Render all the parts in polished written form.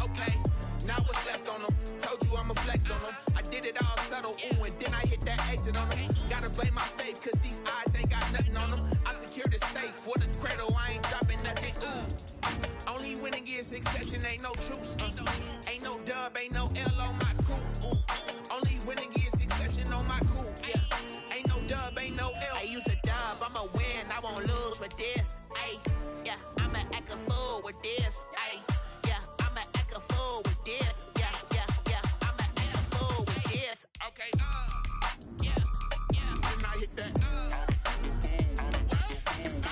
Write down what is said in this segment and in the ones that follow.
Okay, now what's left on them? Told you I'ma flex on them. I did it all subtle, ooh, and then I hit that exit on them. Gotta blame my faith, cause these eyes ain't got nothing on them. I secured the safe for the cradle, I ain't dropping nothing, ooh. Only winning is exception, ain't no truce. Ain't no dub, ain't no L on my crew, ooh. Only winning is exception on my crew, yeah. Ain't no dub, ain't no L. I use a dub, I'ma win, I won't lose with this, ayy. Yeah, I'ma act a fool with this, ayy. Yeah, I'ma act a fool with this, yeah, yeah, yeah. I'ma act a fool with this, okay, yeah, yeah. Then I hit that,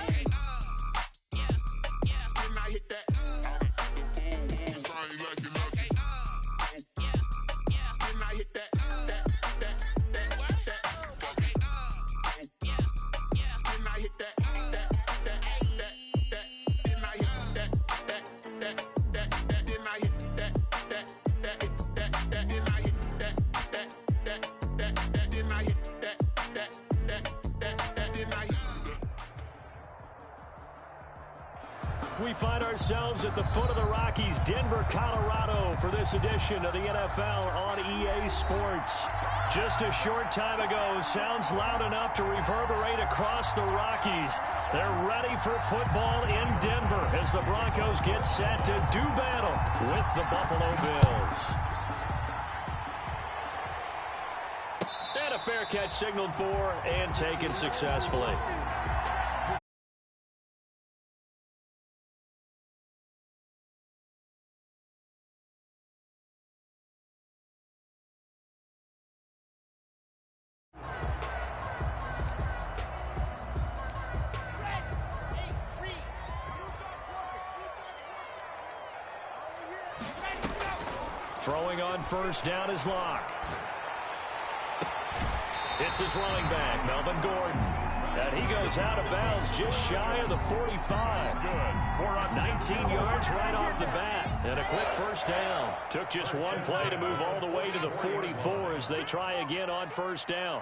okay, yeah, yeah. Then I hit that, yes, I ain't like it, okay, yeah, yeah. Then I hit that, okay, yeah, yeah. Then I hit that. We find ourselves at the foot of the Rockies, Denver, Colorado, for this edition of the NFL on EA Sports. Just a short time ago, sounds loud enough to reverberate across the Rockies. They're ready for football in Denver as the Broncos get set to do battle with the Buffalo Bills. And a fair catch signaled for and taken successfully. Throwing on first down is Locke. It's his running back, Melvin Gordon. And he goes out of bounds just shy of the 45. Good. 19 yards right off the bat. And a quick first down. Took just one play to move all the way to the 44 as they try again on first down.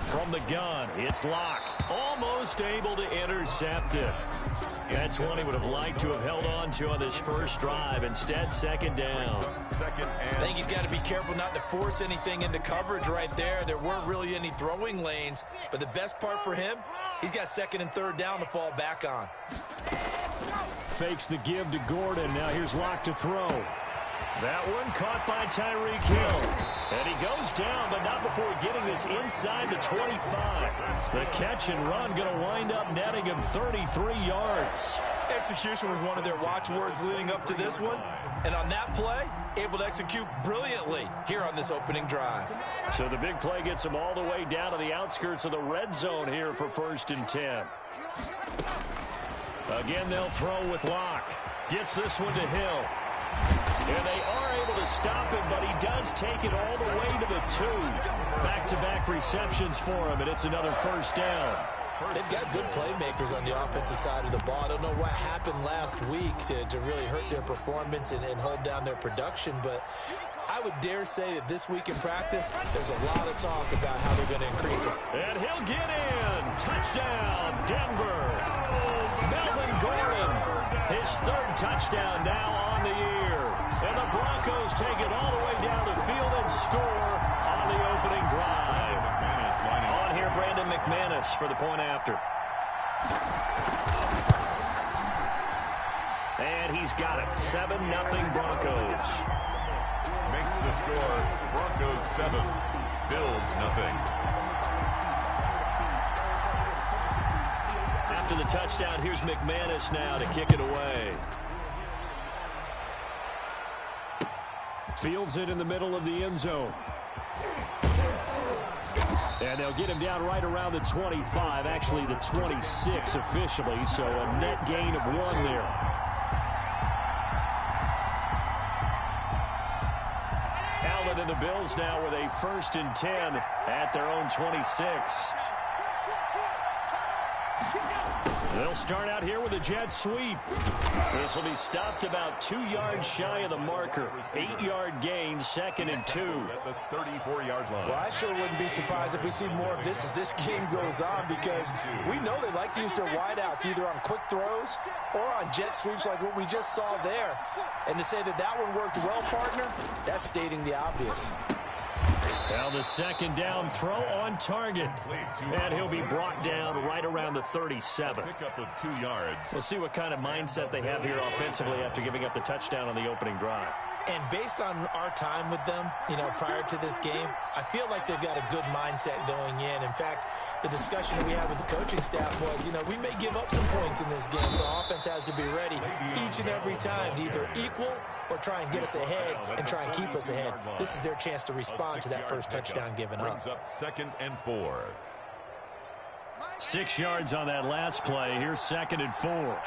From the gun, it's Locke. Almost able to intercept it. That's one he would have liked to have held on to on this first drive. Instead, second down. I think he's got to be careful not to force anything into coverage right there. There weren't really any throwing lanes. But the best part for him, he's got second and third down to fall back on. Fakes the give to Gordon. Now here's Locke to throw. That one caught by Tyreek Hill. And he goes down, but not before getting this inside the 25. The catch and run going to wind up netting him 33 yards. Execution was one of their watchwords leading up to this one. And on that play, able to execute brilliantly here on this opening drive. So the big play gets him all the way down to the outskirts of the red zone here for 1st and 10. Again, they'll throw with Locke. Gets this one to Hill. And they are able to stop him, but he does take it all the way to the 2. Back-to-back receptions for him, and it's another first down. They've got good playmakers on the offensive side of the ball. I don't know what happened last week to really hurt their performance and hold down their production, but I would dare say that this week in practice, there's a lot of talk about how they're going to increase it. And he'll get in. Touchdown, Denver. Melvin Gordon, his 3rd touchdown now on the year. And the Broncos take it all the way down the field and score on the opening drive. On here, Brandon McManus for the point after. And he's got it. 7-0 Broncos. Makes the score Broncos 7, Bills 0. After the touchdown, here's McManus now to kick it away. Fields it in the middle of the end zone. And they'll get him down right around the 25, actually the 26 officially, so a net gain of 1 there. Allen and the Bills now with a 1st and 10 at their own 26. They'll start out here with a jet sweep. This will be stopped about 2 yards shy of the marker. 8-yard gain, 2nd and 2. At the 34-yard line. Well, I sure wouldn't be surprised if we see more of this as this game goes on, because we know they like to use their wideouts either on quick throws or on jet sweeps like what we just saw there. And to say that that one worked well, partner, that's stating the obvious. Now the 2nd down throw on target. And he'll be brought down right around the 37. Pickup of 2 yards. We'll see what kind of mindset they have here offensively after giving up the touchdown on the opening drive. And based on our time with them, prior to this game, I feel like they've got a good mindset going in. In fact, the discussion that we had with the coaching staff was, we may give up some points in this game, so offense has to be ready each and every time to either equal or try and get us ahead and try and keep us ahead. This is their chance to respond to that first touchdown given up. Brings up 2nd and 4. 6 yards on that last play. Here's 2nd and 4.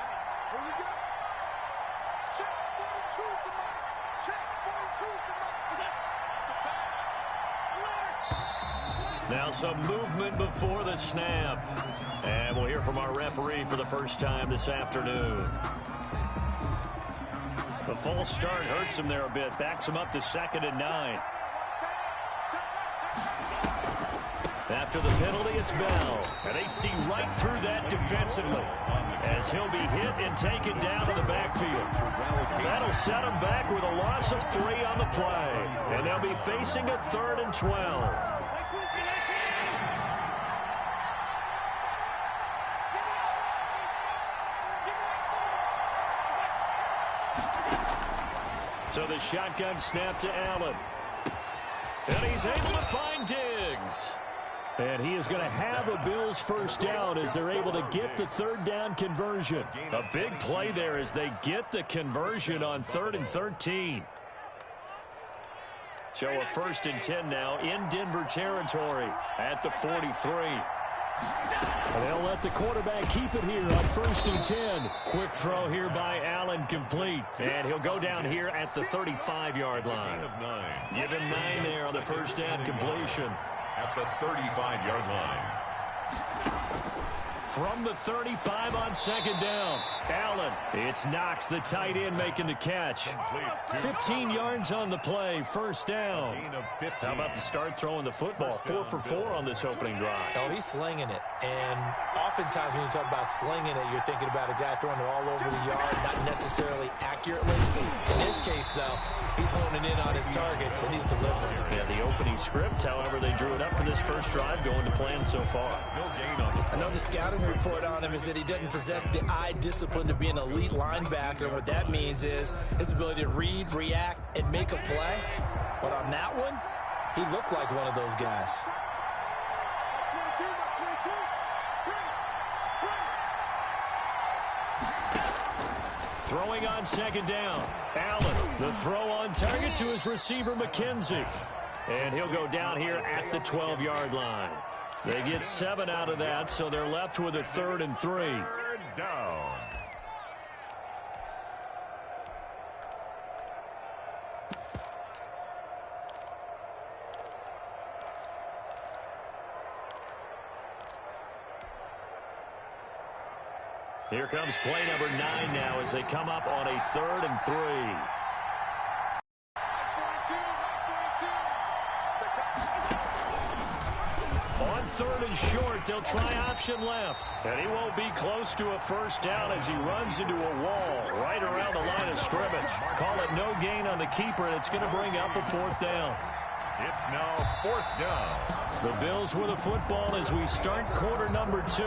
Now some movement before the snap. And we'll hear from our referee for the first time this afternoon. The false start hurts him there a bit. Backs him up to 2nd and 9. After the penalty, it's Bell. And they see right through that defensively as he'll be hit and taken down to the backfield. That'll set him back with a loss of 3 on the play. And they'll be facing a 3rd and 12. So the shotgun snap to Allen. And he's able to find Diggs. And he is going to have a Bills first down as they're able to get the 3rd down conversion. A big play there as they get the conversion on 3rd and 13. So a 1st and 10 now in Denver territory at the 43. And they'll let the quarterback keep it here on 1st and 10. Quick throw here by Allen, complete. And he'll go down here at the 35-yard line. Give him 9 there on the first down completion. At the 35-yard line. From the 35 on 2nd down. Allen. It's Knox, the tight end, making the catch. 15 yards on the play. 1st down. How about the start throwing the football? 4 for 4 on this opening drive. Oh, he's slinging it. And oftentimes when you talk about slinging it, you're thinking about a guy throwing it all over the yard, not necessarily accurately. In this case, though, he's honing in on his targets, and he's delivering. Yeah, the opening script, however, they drew it up for this first drive, going to plan so far. No gain on the I know the scouting report on him is that he doesn't possess the eye discipline to be an elite linebacker. What that means is his ability to read, react, and make a play. But on that one, he looked like one of those guys. Throwing on 2nd down. Allen, the throw on target to his receiver, McKenzie. And he'll go down here at the 12-yard line. They get 7 out of that, so they're left with a 3rd and 3. 3rd down. Here comes play number 9 now as they come up on a 3rd and 3. On 3rd and short, they'll try option left. And he won't be close to a first down as he runs into a wall right around the line of scrimmage. Call it no gain on the keeper, and it's going to bring up a 4th down. It's now 4th down. The Bills with the football as we start quarter number 2.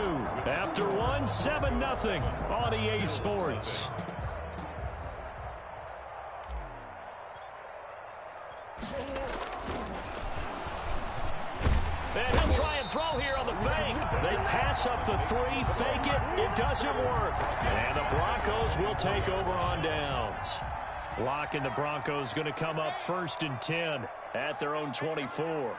After 1, 7-0 on EA Sports. And he'll try and throw here on the fake. They pass up the 3, fake it. It doesn't work. And the Broncos will take over on downs. Lock and the Broncos going to come up 1st and 10 at their own 24.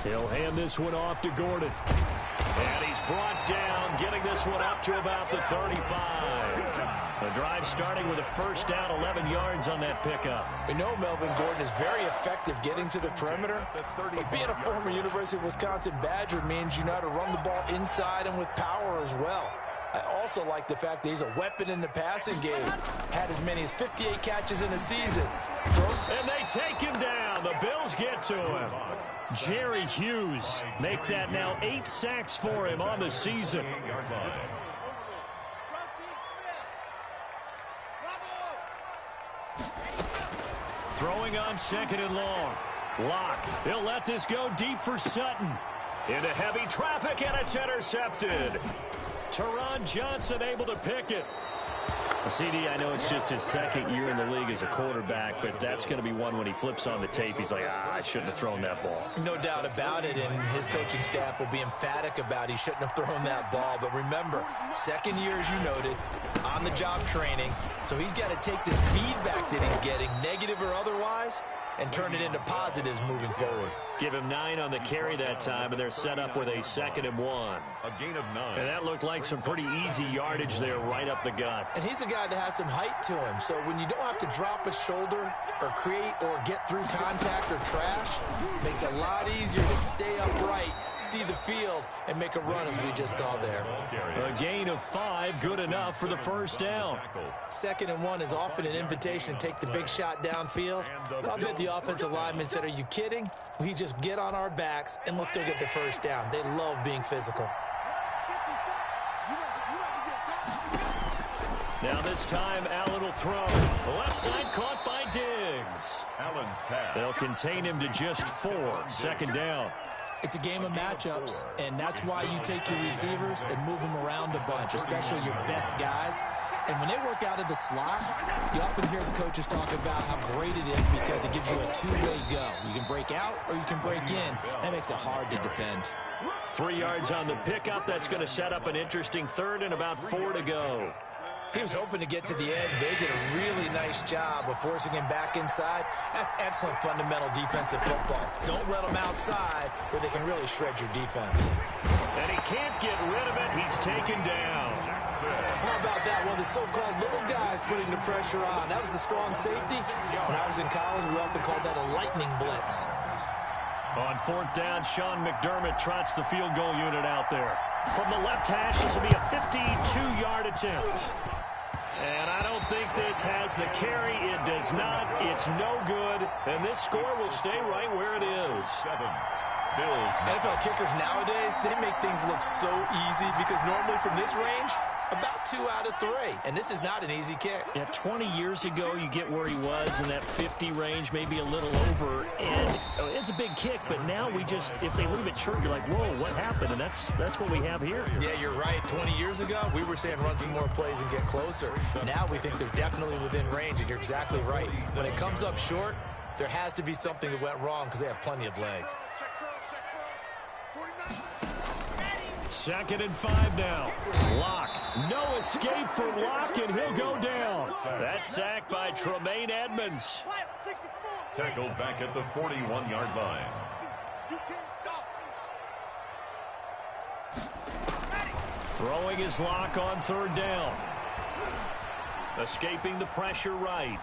He'll hand this one off to Gordon. And he's brought down getting this one up to about the 35. The drive starting with a first down, 11 yards on that pickup. We know Melvin Gordon is very effective getting to the perimeter, but being a former University of Wisconsin Badger means you know how to run the ball inside and with power as well. I also like the fact that he's a weapon in the passing game. Had as many as 58 catches in a season. And they take him down. The Bills get to him. Jerry Hughes make that now 8 sacks for him on the season. Throwing on second and long. Locke. He'll let this go deep for Sutton. Into heavy traffic, and it's intercepted. Teron Johnson able to pick it. CD, I know it's just his second year in the league as a quarterback, but that's going to be one when he flips on the tape. He's like, I shouldn't have thrown that ball. No doubt about it, and his coaching staff will be emphatic about he shouldn't have thrown that ball. But remember, second year, as you noted, on-the-job training, so he's got to take this feedback that he's getting, negative or otherwise, and turn it into positives moving forward. Give him 9 on the carry that time, and they're set up with a 2nd and 1. A gain of 9. And that looked like some pretty easy yardage there right up the gut. And he's a guy that has some height to him, so when you don't have to drop a shoulder or create or get through contact or trash, it makes it a lot easier to stay upright, see the field, and make a run as we just saw there. A gain of 5, good enough for the first down. 2nd and 1 is often an invitation to take the big shot downfield. I'll bet the offensive lineman said, are you kidding? We just get on our backs and let's go get the first down. They love being physical. Now this time, Allen will throw. Left side caught by Diggs. Allen's pass. They'll contain him to just 4. 2nd down. It's a game of matchups, and that's why you take your receivers and move them around a bunch, especially your best guys. And when they work out of the slot, you often hear the coaches talk about how great it is because it gives you a two-way go. You can break out or you can break in. That makes it hard to defend. 3 yards on the pickup. That's going to set up an interesting 3rd and about 4 to go. He was hoping to get to the edge, but they did a really nice job of forcing him back inside. That's excellent fundamental defensive football. Don't let them outside where they can really shred your defense. And he can't get rid of it. He's taken down. How about that? One of the so-called little guys putting the pressure on. That was the strong safety. When I was in college, we often called that a lightning blitz. On 4th down, Sean McDermott trots the field goal unit out there. From the left hash, this will be a 52-yard attempt. And I don't think this has the carry. It does not. It's no good. And this score will stay right where it is. 7. Bills. NFL kickers nowadays, they make things look so easy because normally from this range, about 2 out of 3. And this is not an easy kick. Yeah, 20 years ago, you get where he was in that 50 range, maybe a little over. And it's a big kick, but now we just, if they leave it short, you're like, whoa, what happened? And that's what we have here. Yeah, you're right. 20 years ago, we were saying run some more plays and get closer. Now we think they're definitely within range, and you're exactly right. When it comes up short, there has to be something that went wrong because they have plenty of leg. 2nd and 5 now. Locke. No escape from Locke, and he'll go down. That's sacked by Tremaine Edmonds. Tackled back at the 41-yard line. Throwing his Locke on 3rd down. Escaping the pressure right.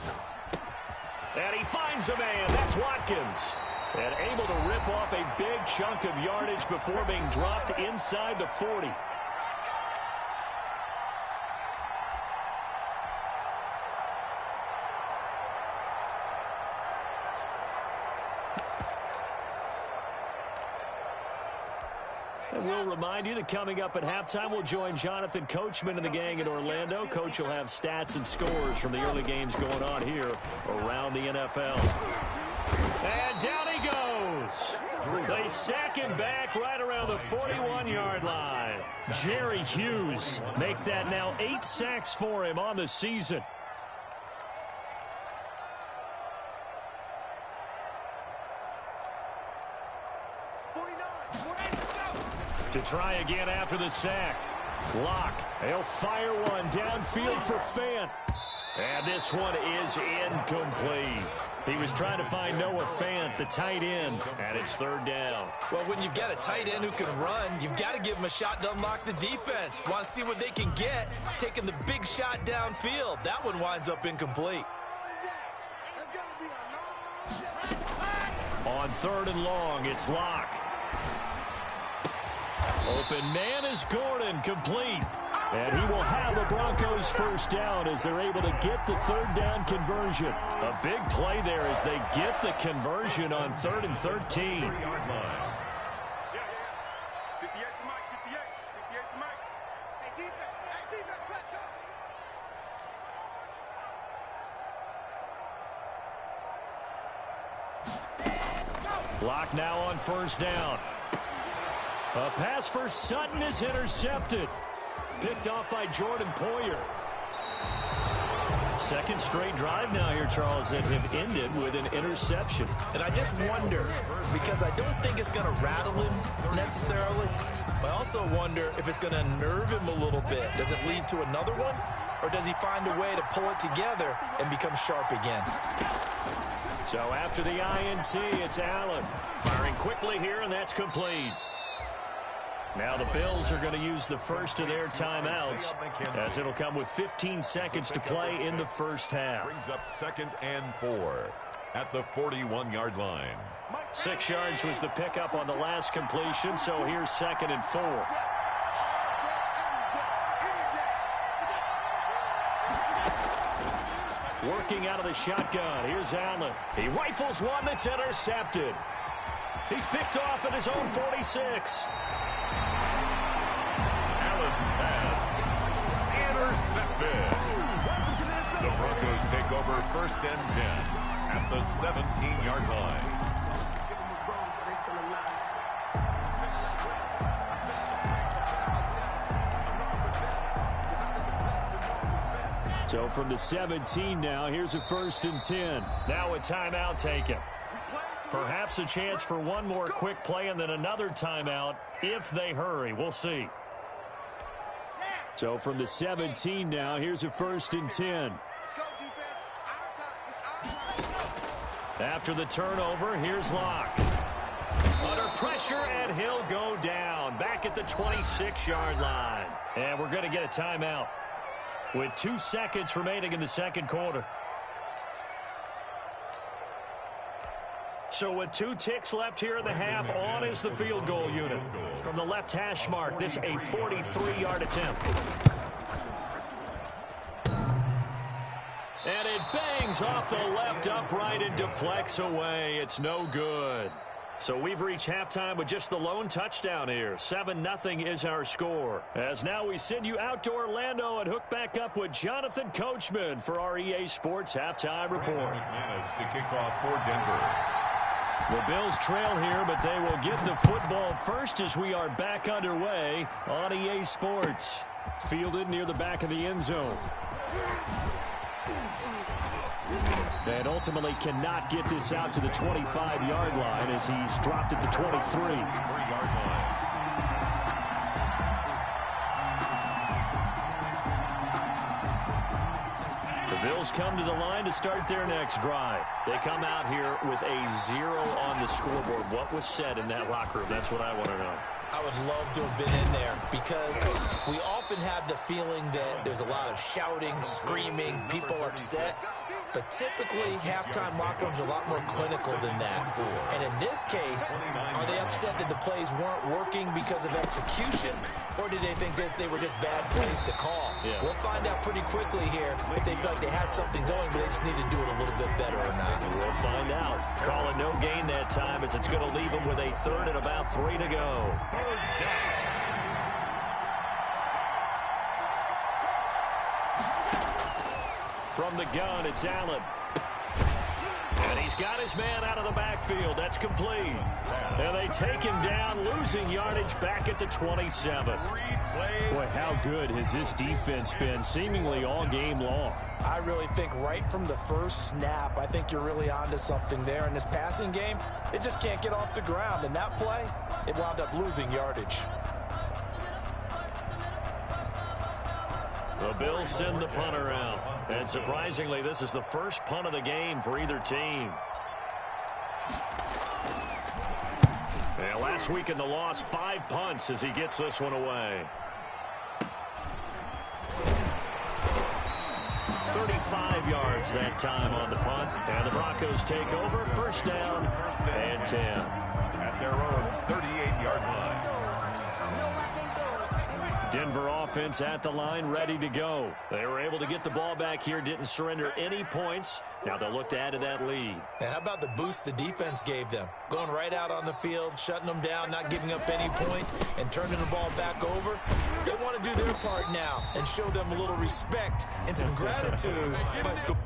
And he finds a man. That's Watkins. And able to rip off a big chunk of yardage before being dropped inside the 40. And we'll remind you that coming up at halftime, we'll join Jonathan Coachman and the gang in Orlando. Coach will have stats and scores from the early games going on here around the NFL. And down he goes. They sack him back right around the 41-yard line. Jerry Hughes make that now 8 sacks for him on the season. To try again after the sack. Locke. He'll fire one downfield for Fant. And this one is incomplete. He was trying to find Noah Fant, the tight end, and it's third down. Well, when you've got a tight end who can run, you've got to give him a shot to unlock the defense. Want to see what they can get, taking the big shot downfield. That one winds up incomplete. On third and long, it's Locke. Open man is Gordon, complete. And he will have the Broncos first down as they're able to get the third down conversion. A big play there as they get the conversion on 3rd and 13. Locke now on first down. A pass for Sutton is intercepted. Picked off by Jordan Poyer. Second straight drive now here, Charles, that have ended with an interception. And I just wonder, because I don't think it's going to rattle him necessarily, but I also wonder if it's going to nerve him a little bit. Does it lead to another one? Or does he find a way to pull it together and become sharp again? So after the INT, it's Allen. Firing quickly here, and that's complete. Now the Bills are going to use the first of their timeouts, as it'll come with 15 seconds to play in the first half. Brings up 2nd and 4 at the 41-yard line. 6 yards was the pickup on the last completion, so here's 2nd and 4. Working out of the shotgun. Here's Allen. He rifles one that's intercepted. He's picked off at his own 46. Allen's pass intercepted. The Broncos take over 1st and 10 at the 17-yard line. So from the 17 now, here's a 1st and 10. Now a timeout taken. Perhaps a chance for one more quick play and then another timeout if they hurry. We'll see. So from the 17 now, here's a 1st and 10. After the turnover, here's Locke. Under pressure, and he'll go down. Back at the 26-yard line. And we're going to get a timeout with 2 seconds remaining in the second quarter. So with 2 ticks left here in the half, on is the field goal unit. From the left hash mark, this a 43-yard attempt. And it bangs off the left upright and deflects away. It's no good. So we've reached halftime with just the lone touchdown here. 7-0 is our score. As now we send you out to Orlando and hook back up with Jonathan Coachman for our EA Sports Halftime Report. McManus to kick off for Denver. The Bills trail here, but they will get the football first as we are back underway on EA Sports. Fielded near the back of the end zone. And ultimately cannot get this out to the 25-yard line as he's dropped at the 23. 3-yard line. The Bills come to the line to start their next drive. They come out here with a 0 on the scoreboard. What was said in that locker room? That's what I want to know. I would love to have been in there because we often have the feeling that there's a lot of shouting, screaming, people upset. But typically, halftime locker rooms are a lot more clinical than that. And in this case, are they upset that the plays weren't working because of execution? Or did they think they were just bad plays to call? Yeah. We'll find out pretty quickly here if they feel like they had something going, but they just need to do it a little bit better or not. We'll find out. Call it no gain that time as it's going to leave them with a 3rd and about 3 to go. From the gun, it's Allen. And he's got his man out of the backfield. That's complete. And they take him down, losing yardage back at the 27. Boy, how good has this defense been seemingly all game long? I really think right from the first snap, I think you're really onto something there. In this passing game, it just can't get off the ground. And that play, it wound up losing yardage. The Bills send the punter out. And surprisingly, this is the first punt of the game for either team. And last week in the loss, 5 punts as he gets this one away. 35 yards that time on the punt. And the Broncos take over. First down and 10. At their own 38-yard line. Denver offense at the line, ready to go. They were able to get the ball back here, didn't surrender any points. Now they'll look to add to that lead. And how about the boost the defense gave them? Going right out on the field, shutting them down, not giving up any points, and turning the ball back over. They want to do their part now and show them a little respect and some gratitude by scoring.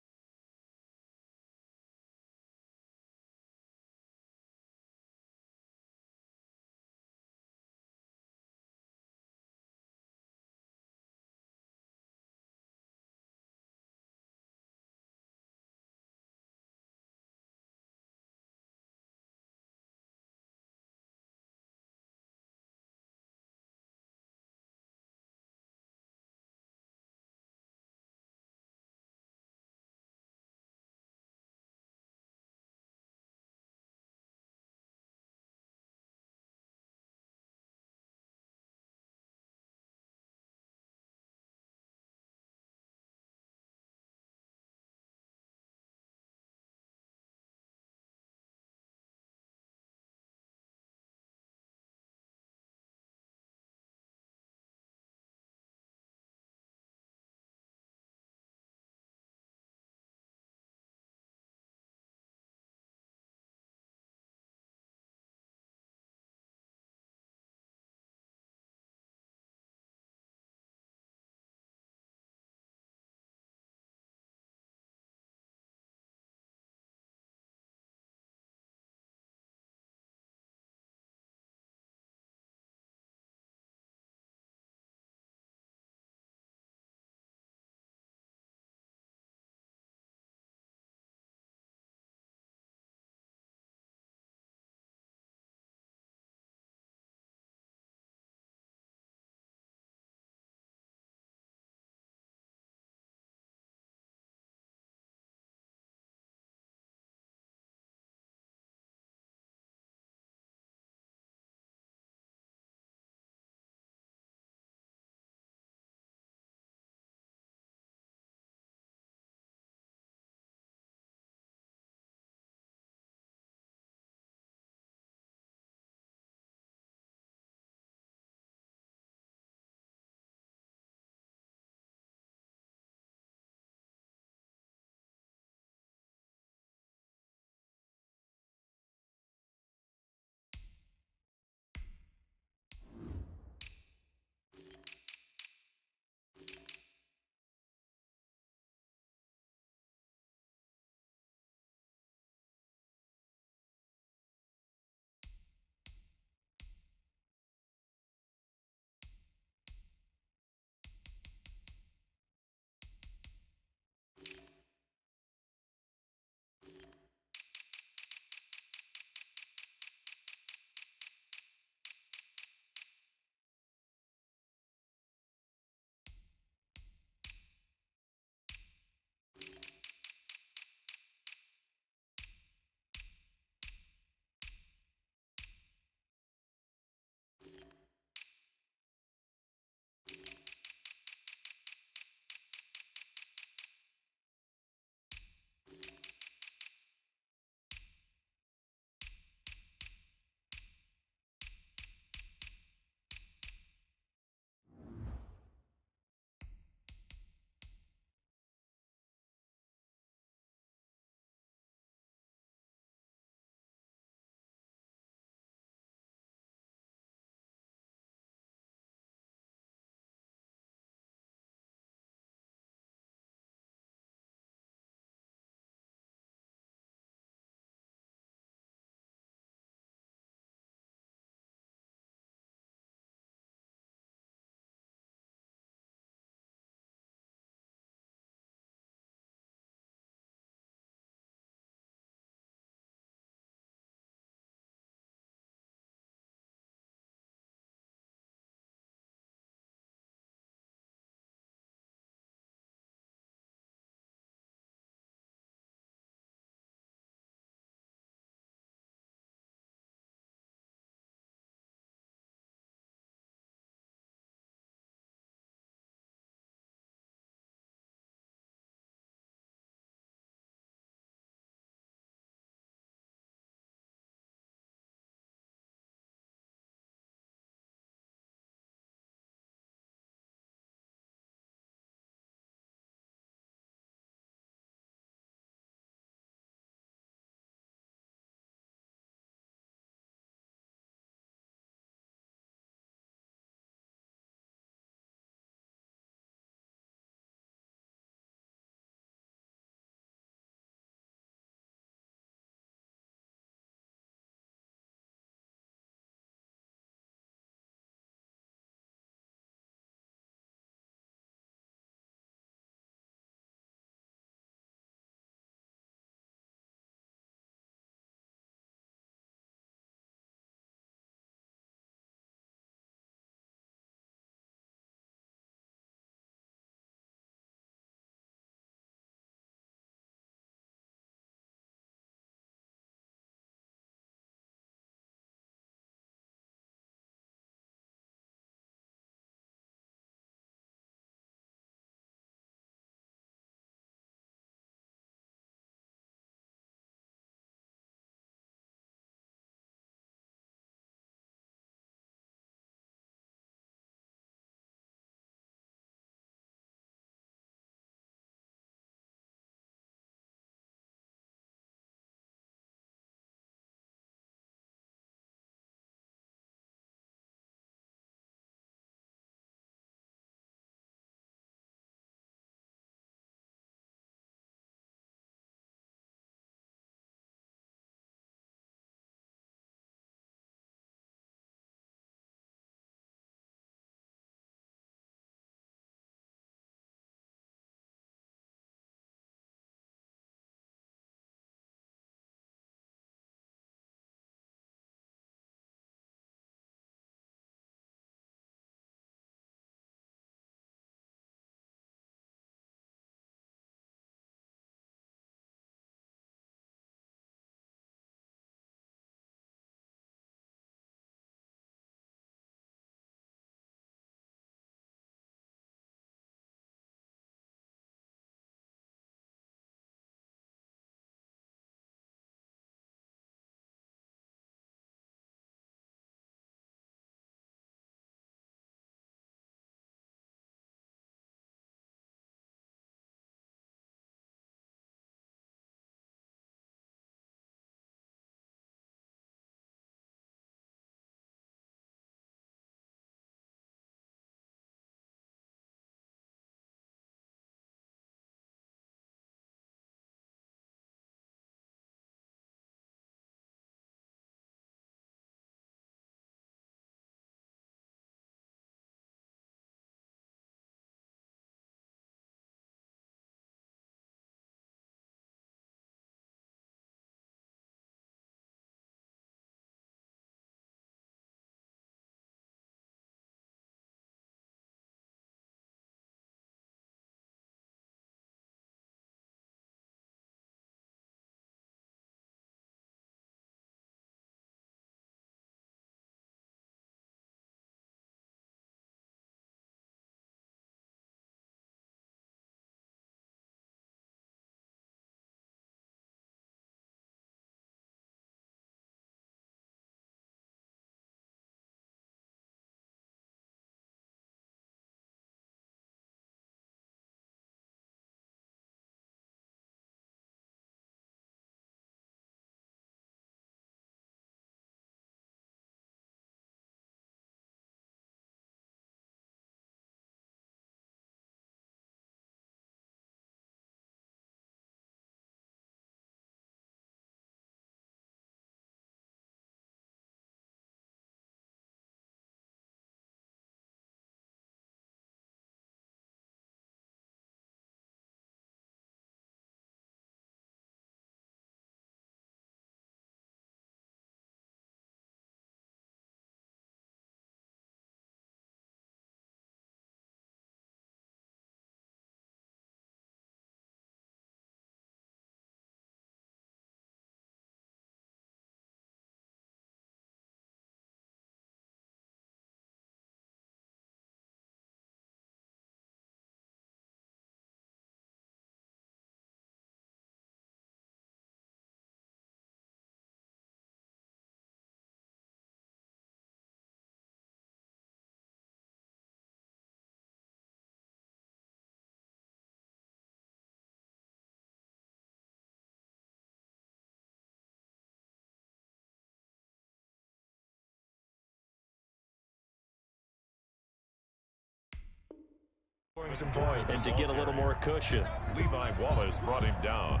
scoring some points. And to get a little more cushion. Levi Wallace brought him down.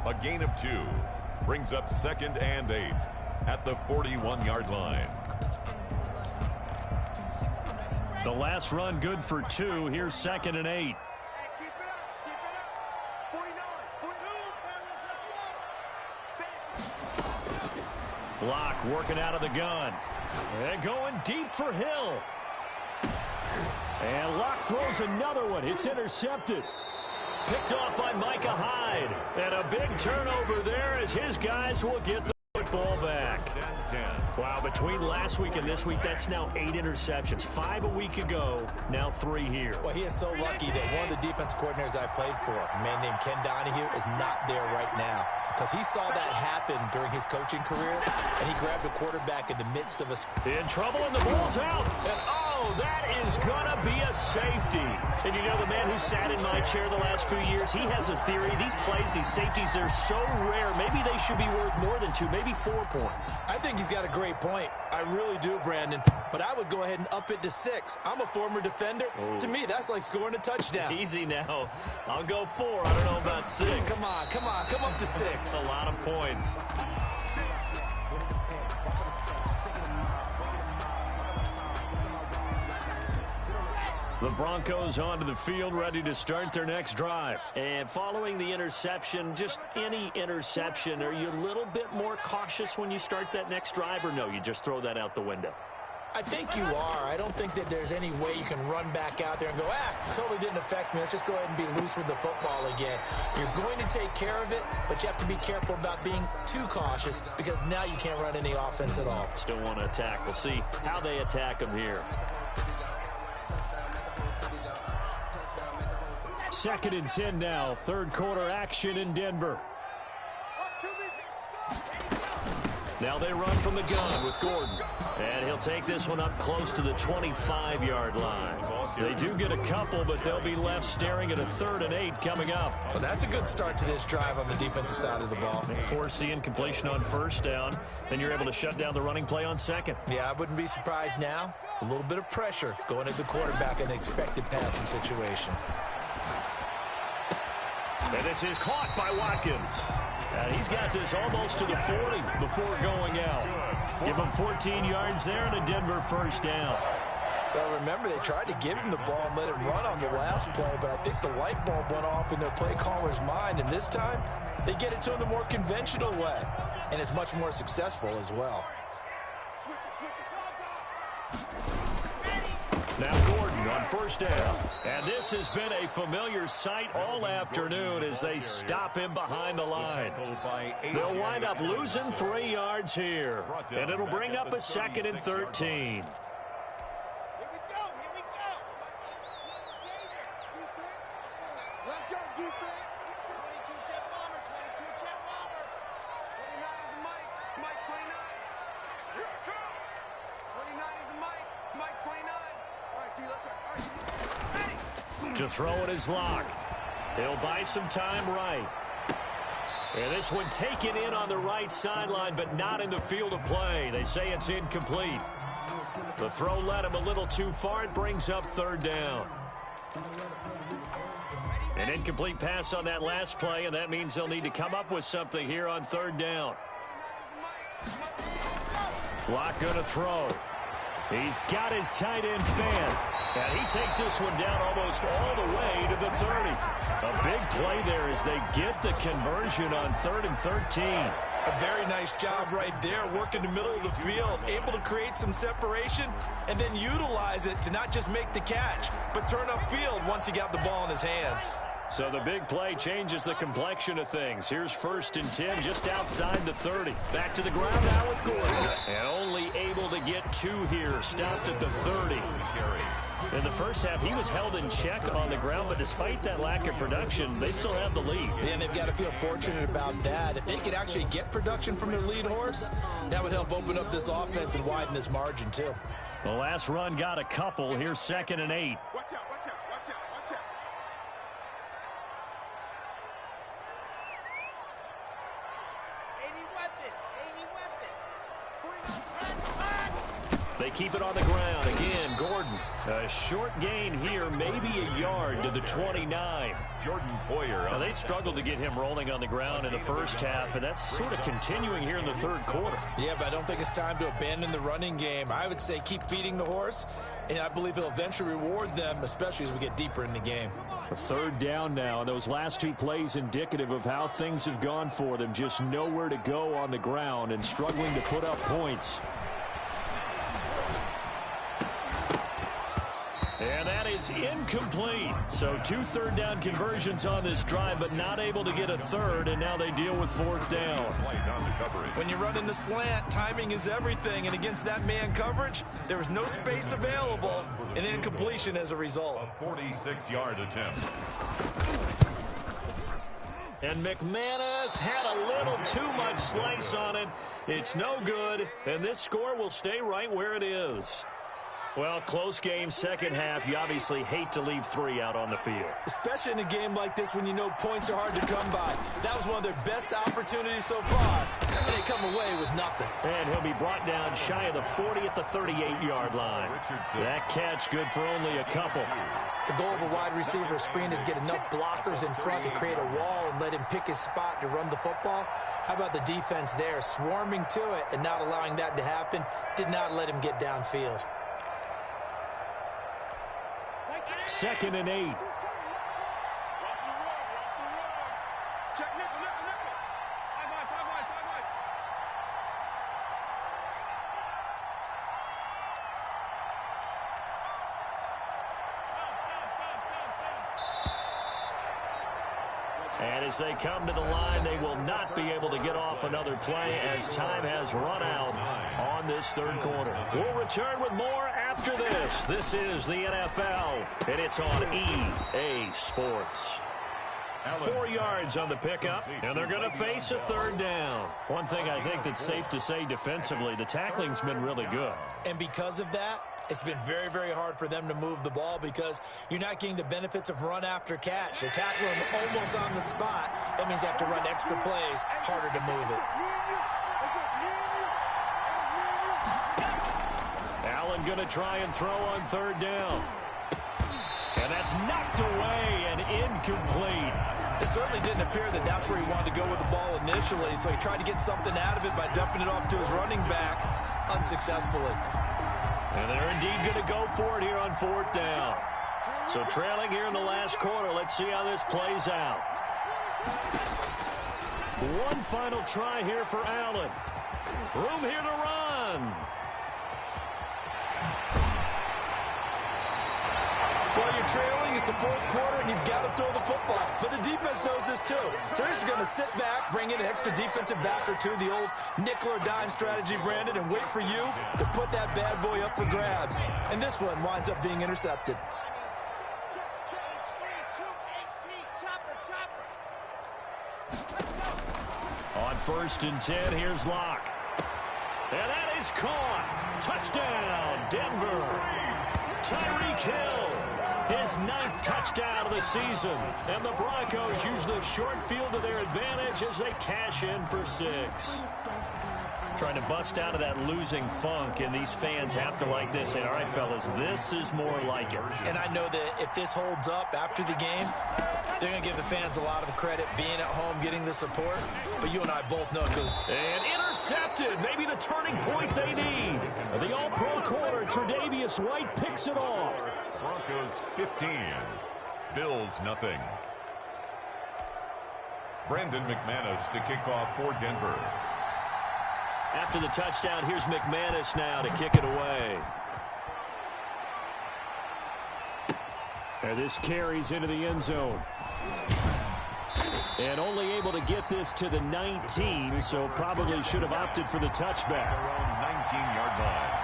A gain of 2 brings up 2nd and 8 at the 41-yard line. The last run good for 2. Here's 2nd and 8. Block working out of the gun. And going deep for Hill. And Locke throws another one. It's intercepted. Picked off by Micah Hyde. And a big turnover there as his guys will get the football back. Wow, between last week and this week, that's now 8 interceptions. 5 a week ago, now 3 here. Well, he is so lucky that one of the defense coordinators I played for, a man named Ken Donahue, is not there right now. Because he saw that happen during his coaching career, and he grabbed a quarterback in the midst of a... In trouble, and the ball's out. And, oh, that is going to be a safety. And you know, the man who sat in my chair the last few years, he has a theory. These plays, these safeties, they're so rare. Maybe they should be worth more than 2, maybe 4 points. I think he's got a great point. I really do, Brandon. But I would go ahead and up it to 6. I'm a former defender. Oh. To me, that's like scoring a touchdown. Easy now. I'll go 4. I don't know about 6. Come on. Come up to 6. That's a lot of points. The Broncos onto the field, ready to start their next drive. And following the interception, just any interception, are you a little bit more cautious when you start that next drive, or no, you just throw that out the window? I think you are. I don't think that there's any way you can run back out there and go, totally didn't affect me. Let's just go ahead and be loose with the football again. You're going to take care of it, but you have to be careful about being too cautious because now you can't run any offense at all. Still want to attack. We'll see how they attack them here. 2nd and 10 now. 3rd quarter action in Denver. Now they run from the gun with Gordon. And he'll take this one up close to the 25-yard line. They do get a couple, but they'll be left staring at a 3rd and 8 coming up. Well, that's a good start to this drive on the defensive side of the ball. Force the incompletion on 1st down. Then you're able to shut down the running play on 2nd. Yeah, I wouldn't be surprised now. A little bit of pressure going at the quarterback in an expected passing situation. And this is caught by Watkins. And he's got this almost to the 40 before going out. Give him 14 yards there and a Denver 1st down. Well, remember, they tried to give him the ball and let him run on the last play, but I think the light bulb went off in their play caller's mind, and this time they get it to him the more conventional way, and it's much more successful as well. Now Gordon on 1st down. And this has been a familiar sight all afternoon as they stop him behind the line. They'll wind up losing 3 yards here. And it'll bring up a 2nd and 13. To throw it is Locke. He'll buy some time right. And this one taken in on the right sideline, but not in the field of play. They say it's incomplete. The throw led him a little too far. It brings up 3rd down. An incomplete pass on that last play, and that means they'll need to come up with something here on 3rd down. Locke going to throw. He's got his tight end fan. And he takes this one down almost all the way to the 30. A big play there as they get the conversion on 3rd and 13. A very nice job right there, working the middle of the field, able to create some separation and then utilize it to not just make the catch, but turn upfield once he got the ball in his hands. So the big play changes the complexion of things. Here's 1st and 10 just outside the 30. Back to the ground now with Gordon. And only able to get 2 here. Stopped at the 30. In the first half, he was held in check on the ground, but despite that lack of production, they still have the lead. And they've got to feel fortunate about that. If they could actually get production from their lead horse, that would help open up this offense and widen this margin, too. The last run got a couple. Here's 2nd and 8. Watch out. They keep it on the ground. Again, Gordon. A short gain here, maybe a yard to the 29. Jordan Poyer. Now, they struggled to get him rolling on the ground in the first half, and that's sort of continuing here in the third quarter. Yeah, but I don't think it's time to abandon the running game. I would say keep feeding the horse, and I believe he'll eventually reward them, especially as we get deeper in the game. A third down now, and those last two plays indicative of how things have gone for them. Just nowhere to go on the ground and struggling to put up points. And that is incomplete. So 2 third-down conversions on this drive, but not able to get a third, and now they deal with fourth down. When you run in the slant, timing is everything, and against that man coverage, there was no space available, and incompletion as a result. A 46-yard attempt. And McManus had a little too much slice on it. It's no good, and this score will stay right where it is. Well, close game, second half. You obviously hate to leave 3 out on the field. Especially in a game like this when you know points are hard to come by. That was one of their best opportunities so far, and they come away with nothing. And he'll be brought down shy of the 40 at the 38-yard line. That catch good for only a couple. The goal of a wide receiver screen is get enough blockers in front to create a wall and let him pick his spot to run the football. How about the defense there, swarming to it and not allowing that to happen? Did not let him get downfield. 2nd and 8. And as they come to the line, they will not be able to get off another play as time has run out on this third quarter. We'll return with more after this. This is the NFL, and it's on EA Sports. 4 yards on the pickup, and they're going to face a third down. One thing I think that's safe to say defensively, the tackling's been really good. And because of that, it's been very, very hard for them to move the ball because you're not getting the benefits of run after catch. They're tackling them almost on the spot. That means they have to run extra plays, harder to move it. Allen going to try and throw on third down. And that's knocked away and incomplete. It certainly didn't appear that that's where he wanted to go with the ball initially, so he tried to get something out of it by dumping it off to his running back unsuccessfully. And they're indeed going to go for it here on fourth down. So trailing here in the last quarter. Let's see how this plays out. One final try here for Allen. Room here to run. Well, you're trailing. It's the fourth quarter, and you've got to throw the football. But the defense knows this, too. So they're just going to sit back, bring in an extra defensive back or two, the old nickel or dime strategy, Brandon, and wait for you to put that bad boy up for grabs. And this one winds up being intercepted. On 1st and 10, here's Locke. And that is caught. Touchdown, Denver. Tyreek Hill. His 9th touchdown of the season. And the Broncos use the short field to their advantage as they cash in for 6. Trying to bust out of that losing funk, and these fans have to like this. And all right, fellas, this is more like it. And I know that if this holds up after the game, they're going to give the fans a lot of the credit being at home, getting the support. But you and I both know it goes. And intercepted. Maybe the turning point they need. The all-pro corner, Tre'Davious White, picks it off. Broncos 15, Bills nothing. Brandon McManus to kick off for Denver. After the touchdown, here's McManus now to kick it away. And this carries into the end zone. And only able to get this to the 19, so probably should have opted for the touchback. Around 19-yard line.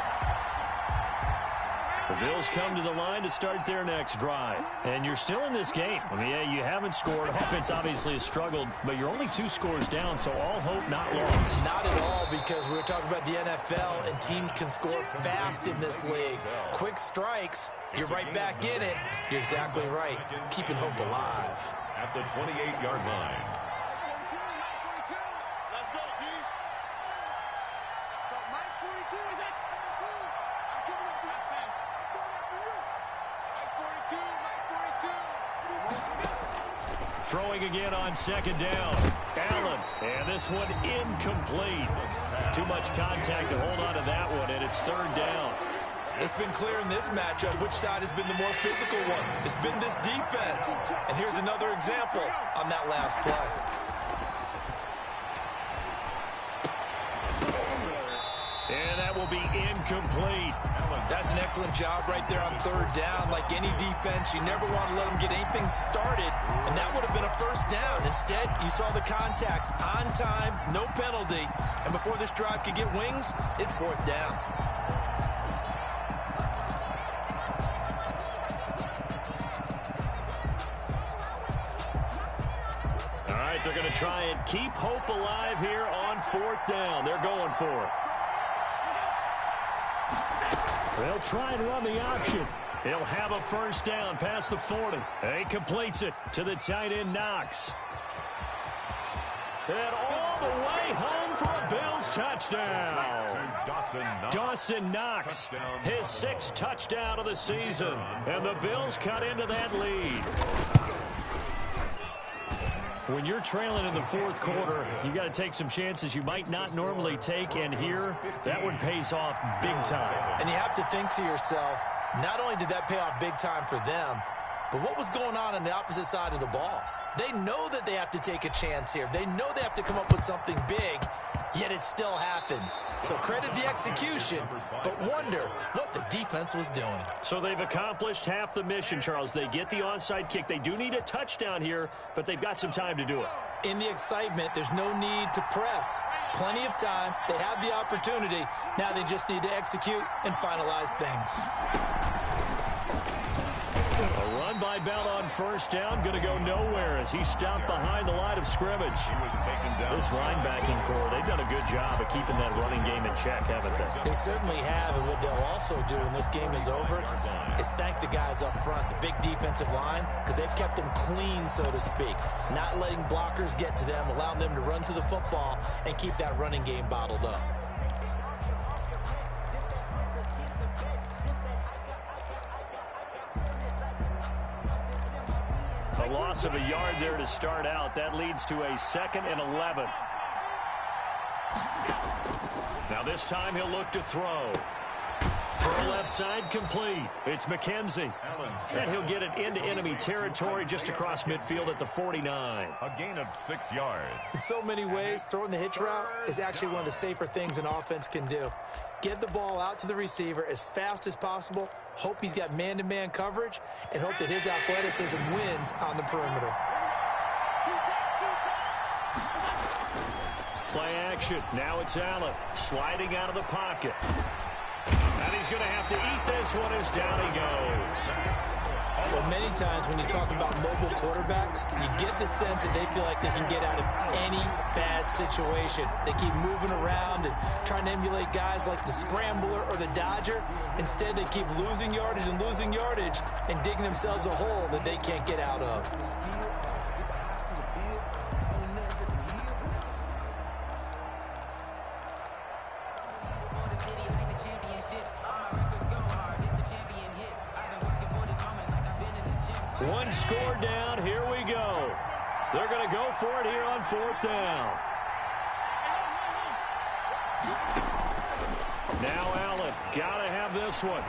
The Bills come to the line to start their next drive. And you're still in this game. I mean, yeah, you haven't scored. Offense obviously has struggled, but you're only 2 scores down, so all hope not lost. Not at all, because we were talking about the NFL, and teams can score fast in this league. Quick strikes, you're right back in it. You're exactly right. Keeping hope alive. At the 28-yard line. Throwing again on second down. Allen, and this one incomplete. Too much contact to hold on to that one, and it's third down. It's been clear in this matchup which side has been the more physical one. It's been this defense. And here's another example on that last play. And that will be incomplete. That's an excellent job right there on third down. Like any defense, you never want to let them get anything started, and that would have been a first down. Instead, you saw the contact on time, no penalty, and before this drive could get wings, it's fourth down. All right, they're going to try and keep hope alive here on fourth down. They're going for it. They'll try and run the option. He'll have a first down past the 40. He completes it to the tight end, Knox. And all the way home for a Bills touchdown. Dawson Knox, his sixth touchdown of the season. And the Bills cut into that lead. When you're trailing in the fourth quarter, you got to take some chances you might not normally take, and here, that one pays off big time. And you have to think to yourself, not only did that pay off big time for them, but what was going on the opposite side of the ball? They know that they have to take a chance here. They know they have to come up with something big, yet it still happens. So credit the execution, but wonder what the defense was doing. So they've accomplished half the mission, Charles. They get the onside kick. They do need a touchdown here, but they've got some time to do it. In the excitement, there's no need to press. Plenty of time. They have the opportunity. Now they just need to execute and finalize things. A run by Bell on first down, going to go nowhere as he stopped behind the line of scrimmage. This linebacking core, they've done a good job of keeping that running game in check, haven't they? They certainly have, and what they'll also do when this game is over is thank the guys up front, the big defensive line, because they've kept them clean, so to speak, not letting blockers get to them, allowing them to run to the football and keep that running game bottled up. A loss of a yard there to start out. That leads to a 2nd and 11. Now this time he'll look to throw. Throw left side complete. It's McKenzie. And he'll get it into enemy territory just across midfield at the 49. A gain of 6 yards. In so many ways, throwing the hitch route is actually one of the safer things an offense can do. Get the ball out to the receiver as fast as possible, hope he's got man-to-man coverage, and hope that his athleticism wins on the perimeter. Play action. Now it's Allen sliding out of the pocket. And he's going to have to eat this one as down he goes. Well, many times when you talk about mobile quarterbacks, you get the sense that they feel like they can get out of any bad situation. They keep moving around and trying to emulate guys like the Scrambler or the Dodger. Instead, they keep losing yardage and digging themselves a hole that they can't get out of. One score down. Here we go. They're going to go for it here on fourth down. Now Allen. Got to have this one.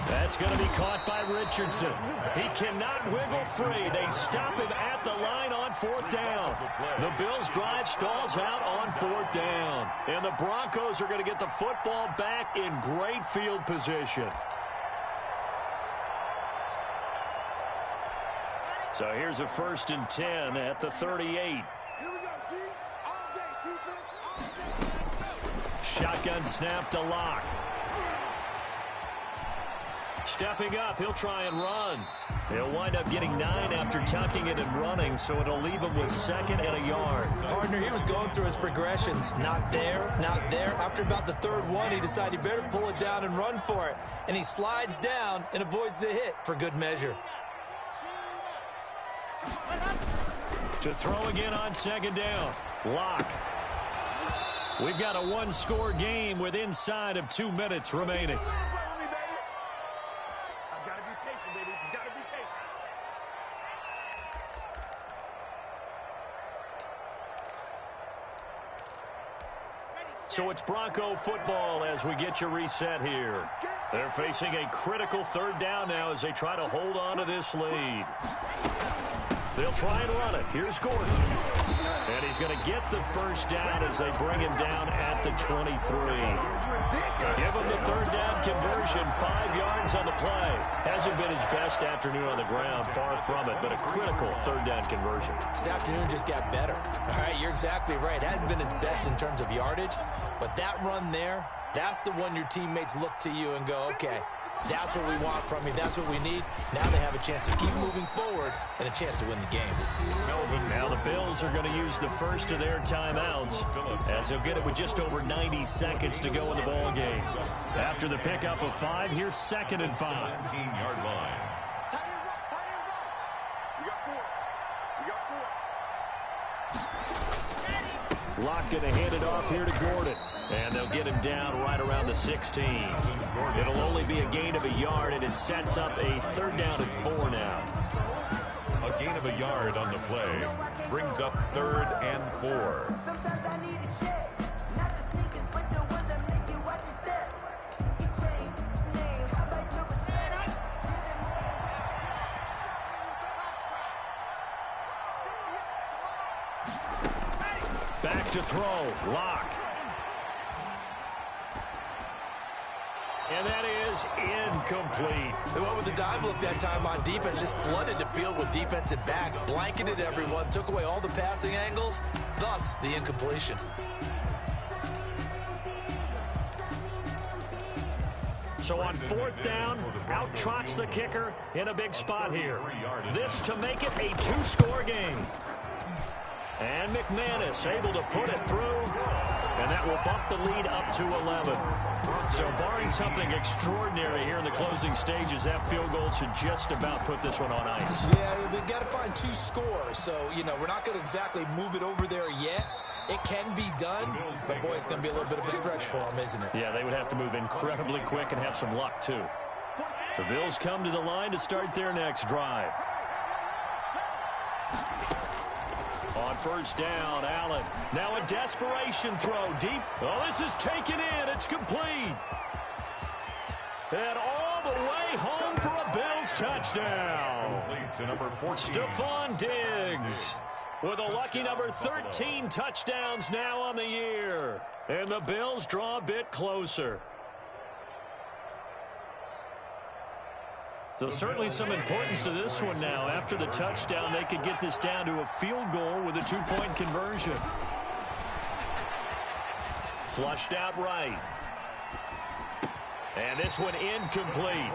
That's going to be caught by Richardson. He cannot wiggle free. They stop him at the line on fourth down. The Bills' drive stalls out on fourth down. And the Broncos are going to get the football back in great field position. So here's a 1st and 10 at the 38. Shotgun snap to Locke. Stepping up, he'll try and run. He'll wind up getting 9 after tucking it and running, so it'll leave him with 2nd and a yard. Partner, he was going through his progressions. Not there, not there. After about the 3rd one, he decided he better pull it down and run for it. And he slides down and avoids the hit for good measure. To throw again on 2nd down. Locke. We've got a one-score game with inside of 2 minutes remaining. So it's Bronco football as we get you reset here. They're facing a critical third down now as they try to hold on to this lead. They'll try and run it. Here's Gordon. And he's going to get the first down as they bring him down at the 23. Give him the third down conversion. 5 yards on the play. Hasn't been his best afternoon on the ground. Far from it, but a critical third down conversion. This afternoon just got better. All right, you're exactly right. Hasn't been his best in terms of yardage, but that run there, that's the one your teammates look to you and go, okay, that's what we want from you. That's what we need. Now they have a chance to keep moving forward and a chance to win the game. Now the Bills are going to use the first of their timeouts as they'll get it with just over 90 seconds to go in the ball game. After the pickup of 5, here's 2nd and 5. 17-yard line. Locke going to hand it off here to Gordon. And they'll get him down right around the 16. It'll only be a gain of a yard, and it sets up a 3rd down and 4 now. A gain of a yard on the play brings up 3rd and 4. Sometimes I need a check. Not the sneakers, but the ones that make you watch your step. You change name. How about your respect? Back to throw. Locke. And that is incomplete. They went with the dive look that time on defense, just flooded the field with defensive backs, blanketed everyone, took away all the passing angles, thus the incompletion. So on 4th down, out trots the kicker in a big spot here. This to make it a 2-score game. And McManus able to put it through, and that will bump the lead up to 11. So barring something extraordinary here in the closing stages, that field goal should just about put this one on ice. Yeah, we've got to find 2 scores. So, we're not going to exactly move it over there yet. It can be done, but boy, it's going to be a little bit of a stretch for them, isn't it? Yeah, they would have to move incredibly quick and have some luck, too. The Bills come to the line to start their next drive. On 1st down, Allen. Now a desperation throw deep. Oh, this is taken in. It's complete. And all the way home for a Bills touchdown. Stephon Diggs with a lucky number 13 touchdowns now on the year. And the Bills draw a bit closer. So certainly some importance to this one now. After the touchdown, they could get this down to a field goal with a 2-point conversion. Flushed out right. And this one incomplete.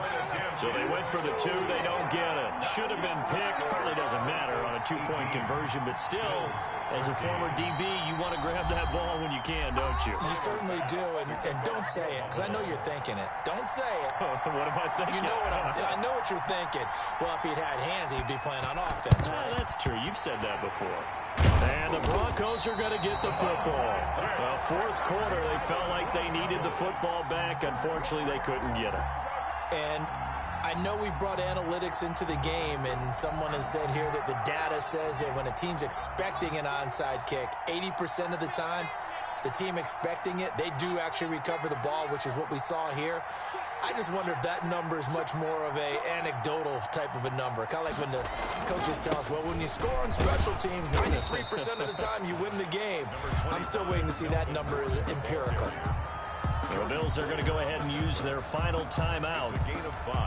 So they went for the 2. They don't get it. Should have been picked. Probably doesn't matter on a 2-point conversion. But still, as a former DB, you want to grab that ball when you can, don't you? You certainly do. And don't say it, because I know you're thinking it. Don't say it. What am I thinking? You know I know what you're thinking. Well, if he'd had hands, he'd be playing on offense. Right? That's true. You've said that before. And the Broncos are going to get the football. Well, 4th quarter, they felt like they needed the football back. Unfortunately, they couldn't get it. And I know we brought analytics into the game, and someone has said here that the data says that when a team's expecting an onside kick, 80% of the time, the team expecting it, they do actually recover the ball, which is what we saw here. I just wonder if that number is much more of a anecdotal type of a number. Kind of like when the coaches tell us, well, when you score on special teams, 93% of the time you win the game. I'm still waiting to see that number is empirical. The Bills are going to go ahead and use their final timeout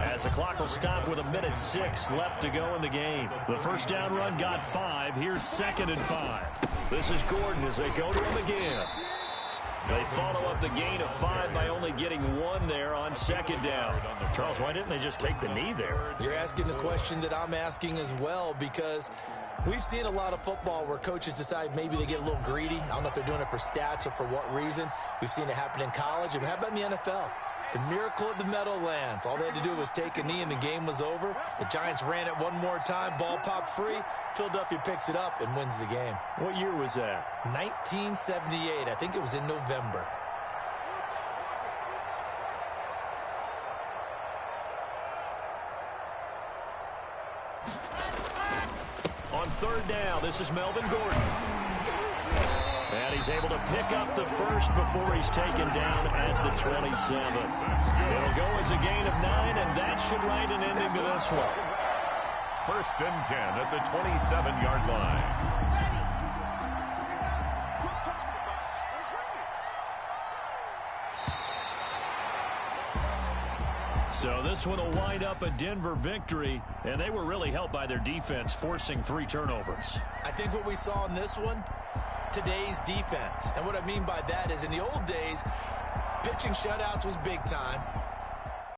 as the clock will stop with 1:06 left to go in the game. The 1st down run got 5. Here's 2nd and 5. This is Gordon as they go to him again. They follow up the gain of 5 by only getting 1 there on 2nd down. Charles, why didn't they just take the knee there? You're asking the question that I'm asking as well, because we've seen a lot of football where coaches decide maybe they get a little greedy. I don't know if they're doing it for stats or for what reason. We've seen it happen in college. And how about in the NFL? The miracle at the Meadowlands. All they had to do was take a knee and the game was over. The Giants ran it one more time. Ball popped free. Philadelphia picks it up and wins the game. What year was that? 1978. I think it was in November. On 3rd down, this is Melvin Gordon. And he's able to pick up the first before he's taken down at the 27. It'll go as a gain of 9, and that should write an ending to this one. 1st and 10 at the 27-yard line. So this one will wind up a Denver victory, and they were really helped by their defense, forcing 3 turnovers. I think what we saw in this one, today's defense. And what I mean by that is in the old days, pitching shutouts was big time.